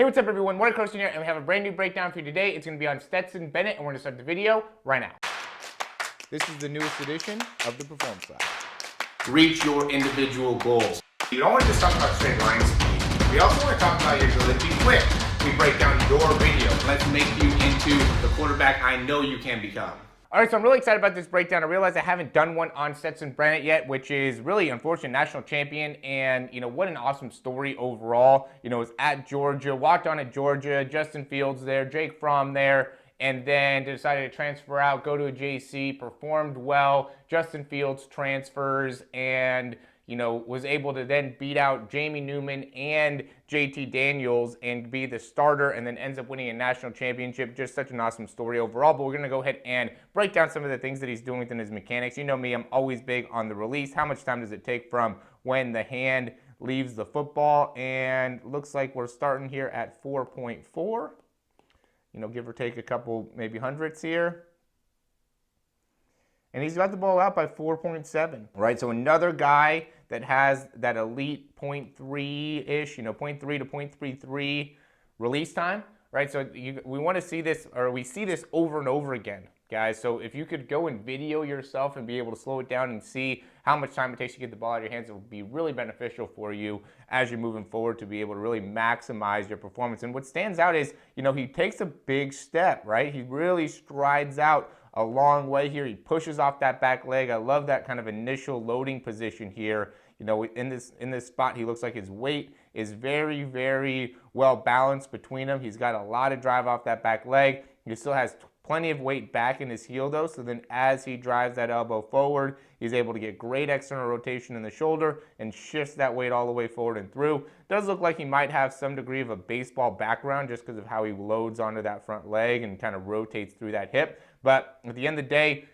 what's up everyone, Morey Croson here, and we have a brand new breakdown for you today. It's going to be on Stetson Bennett, and we're going to start the video right now. This is the newest edition of the Performance Lab. Reach your individual goals. You don't want to just talk about straight line speed. We also want to talk about your ability to be quick. We break down your video. Let's make you into the quarterback I know you can become. All right, so I'm really excited about this breakdown. I realize I haven't done one on Stetson Bennett yet, which is really unfortunate, national champion, and what an awesome story overall. Was at Georgia, walked on at Georgia, Justin Fields there, Jake Fromm there, and then decided to transfer out, go to a JC, performed well. Justin Fields transfers and was able to then beat out Jamie Newman and JT Daniels and be the starter, and then ends up winning a national championship. Just such an awesome story overall. But we're going to go ahead and break down some of the things that he's doing within his mechanics. You know me, I'm always big on the release. How much time does it take from when the hand leaves the football? And looks like we're starting here at 4.4. Give or take a couple, maybe hundredths here. And he's got the ball out by 4.7, right? So another guy that has that elite 0.3-ish, 0.3 to 0.33 release time, right? So we want to see this, or we see this over and over again, guys. So if you could go and video yourself and be able to slow it down and see how much time it takes to get the ball out of your hands, it will be really beneficial for you as you're moving forward to be able to really maximize your performance. And what stands out is, he takes a big step, right? He really strides out a long way here. He pushes off that back leg. I love that kind of initial loading position here. In this spot, he looks like his weight is very, very well balanced between them. He's got a lot of drive off that back leg. He still has plenty of weight back in his heel though, so then as he drives that elbow forward, he's able to get great external rotation in the shoulder and shifts that weight all the way forward and through. Does look like he might have some degree of a baseball background just because of how he loads onto that front leg and kind of rotates through that hip. But at the end of the day,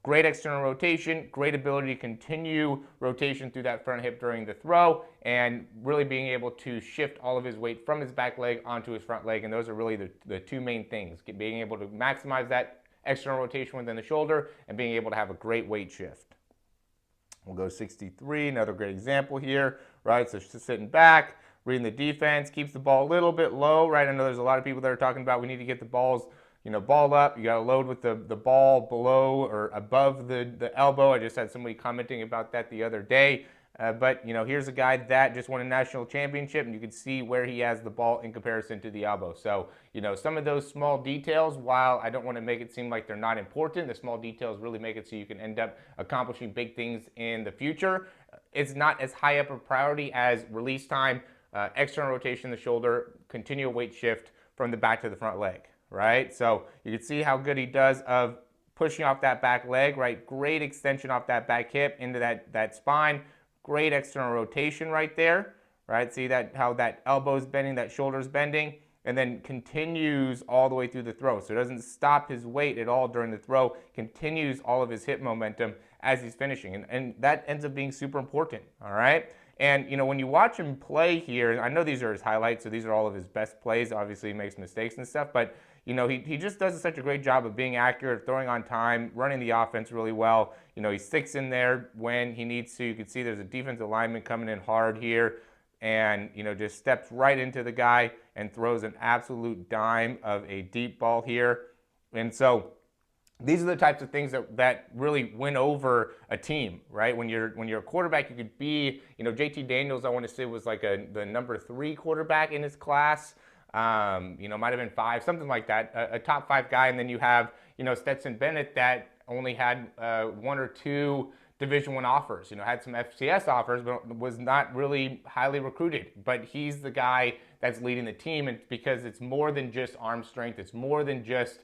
great external rotation, great ability to continue rotation through that front hip during the throw, and really being able to shift all of his weight from his back leg onto his front leg. And those are really the two main things, being able to maximize that external rotation within the shoulder and being able to have a great weight shift. We'll go 63, another great example here, right? So just sitting back, reading the defense, keeps the ball a little bit low, right? I know there's a lot of people that are talking about we need to get the balls ball up. You got to load with the ball below or above the elbow. I just had somebody commenting about that the other day. But here's a guy that just won a national championship, and you can see where he has the ball in comparison to the elbow. So, some of those small details, while I don't want to make it seem like they're not important, the small details really make it so you can end up accomplishing big things in the future. It's not as high up a priority as release time, external rotation in the shoulder, continual weight shift from the back to the front leg. Right? So you can see how good he does of pushing off that back leg, right? Great extension off that back hip into that spine. Great external rotation right there, right? See how that elbow's bending, that shoulder's bending, and then continues all the way through the throw. So it doesn't stop his weight at all during the throw, continues all of his hip momentum as he's finishing. And that ends up being super important, all right? And, when you watch him play here, I know these are his highlights, so these are all of his best plays. Obviously, he makes mistakes and stuff, but, he just does such a great job of being accurate, throwing on time, running the offense really well. He sticks in there when he needs to. You can see there's a defensive lineman coming in hard here and, just steps right into the guy and throws an absolute dime of a deep ball here. And so these are the types of things that really win over a team, right? When you're a quarterback, you could be, JT Daniels, I want to say, was like the number 3 quarterback in his class. Might have been 5, something like that, a top 5 guy. And then you have, Stetson Bennett that only had 1 or 2 Division I offers, had some FCS offers, but was not really highly recruited. But he's the guy that's leading the team, and because it's more than just arm strength, it's more than just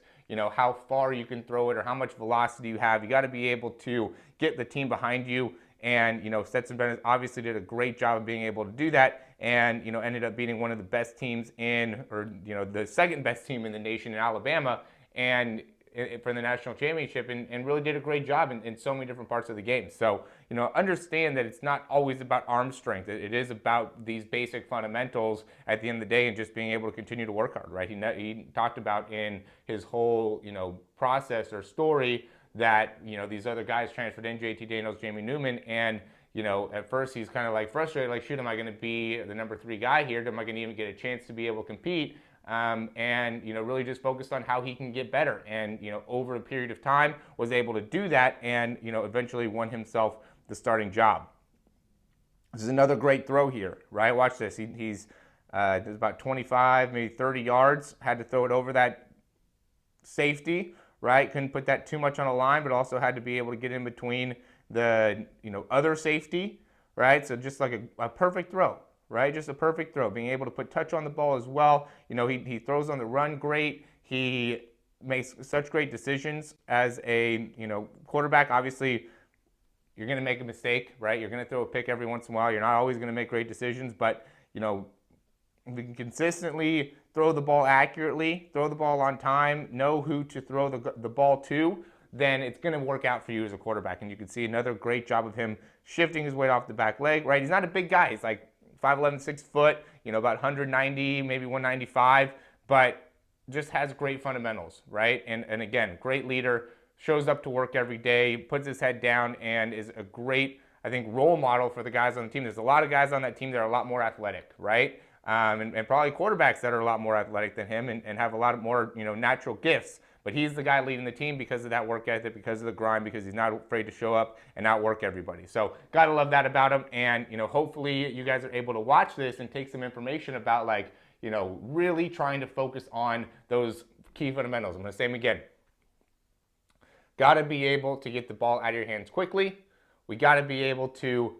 how far you can throw it or how much velocity you have. You got to be able to get the team behind you. And, Stetson Bennett obviously did a great job of being able to do that and, ended up beating one of the best teams the second best team in the nation in Alabama and for the national championship and really did a great job in so many different parts of the game. So, understand that it's not always about arm strength. It is about these basic fundamentals at the end of the day and just being able to continue to work hard, right? He talked about in his whole, process or story that, these other guys transferred in, JT Daniels, Jamie Newman, and you know, at first he's kind of like frustrated, like, shoot, am I going to be the number 3 guy here? Am I going to even get a chance to be able to compete? And, you know, really just focused on how he can get better. And, you know, over a period of time was able to do that and, you know, eventually won himself the starting job. This is another great throw here, right? Watch this. He's about 25, maybe 30 yards, had to throw it over that safety, right? Couldn't put that too much on a line, but also had to be able to get in between the, you know, other safety, right? So just like a perfect throw, right? Just a perfect throw, being able to put touch on the ball as well. You know, he throws on the run great. He makes such great decisions as a, you know, quarterback. Obviously, you're going to make a mistake, right? You're going to throw a pick every once in a while. You're not always going to make great decisions, but, you know, if you can consistently throw the ball accurately, throw the ball on time, know who to throw the ball to, then it's going to work out for you as a quarterback. And you can see another great job of him shifting his weight off the back leg, right? He's not a big guy. He's like 5'11", 6 foot, you know, about 190, maybe 195, but just has great fundamentals, right? And again, great leader, shows up to work every day, puts his head down, and is a great, I think, role model for the guys on the team. There's a lot of guys on that team that are a lot more athletic, right? And probably quarterbacks that are a lot more athletic than him and have a lot more, you know, natural gifts. But he's the guy leading the team because of that work ethic, because of the grind, because he's not afraid to show up and outwork everybody. So gotta love that about him. And, you know, hopefully you guys are able to watch this and take some information about, like, you know, really trying to focus on those key fundamentals. I'm gonna say them again. Gotta be able to get the ball out of your hands quickly. We gotta be able to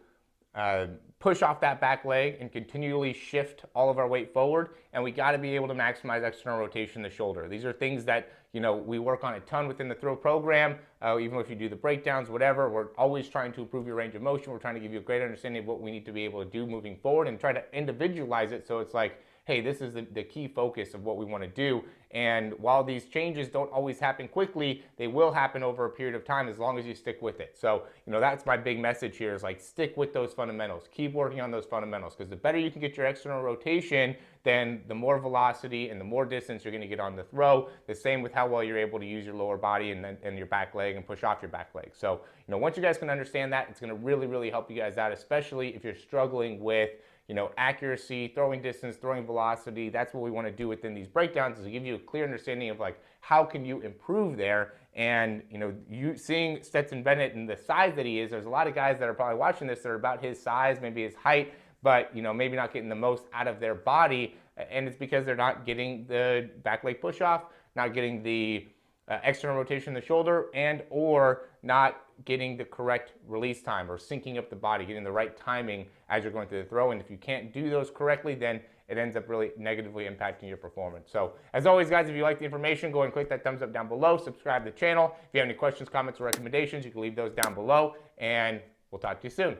push off that back leg and continually shift all of our weight forward, and we got to be able to maximize external rotation in the shoulder. These are things that, you know, we work on a ton within the throw program. Even if you do the breakdowns, whatever, we're always trying to improve your range of motion. We're trying to give you a great understanding of what we need to be able to do moving forward and try to individualize it so it's like, hey, this is the key focus of what we want to do. And while these changes don't always happen quickly, they will happen over a period of time as long as you stick with it. So, you know, that's my big message here is, like, stick with those fundamentals. Keep working on those fundamentals, because the better you can get your external rotation, then the more velocity and the more distance you're going to get on the throw. The same with how well you're able to use your lower body and your back leg and push off your back leg. So, you know, once you guys can understand that, it's going to really, really help you guys out, especially if you're struggling with, you know, accuracy, throwing distance, throwing velocity. That's what we want to do within these breakdowns, is to give you a clear understanding of, like, how can you improve there. And, you know, you seeing Stetson Bennett and the size that he is, there's a lot of guys that are probably watching this that are about his size, maybe his height, but, you know, maybe not getting the most out of their body. And it's because they're not getting the back leg push off, not getting the external rotation in the shoulder, and or not getting the correct release time or syncing up the body, getting the right timing as you're going through the throw. And if you can't do those correctly, then it ends up really negatively impacting your performance. So as always, guys, if you like the information, go and click that thumbs up down below, subscribe to the channel. If you have any questions, comments, or recommendations, you can leave those down below, and we'll talk to you soon.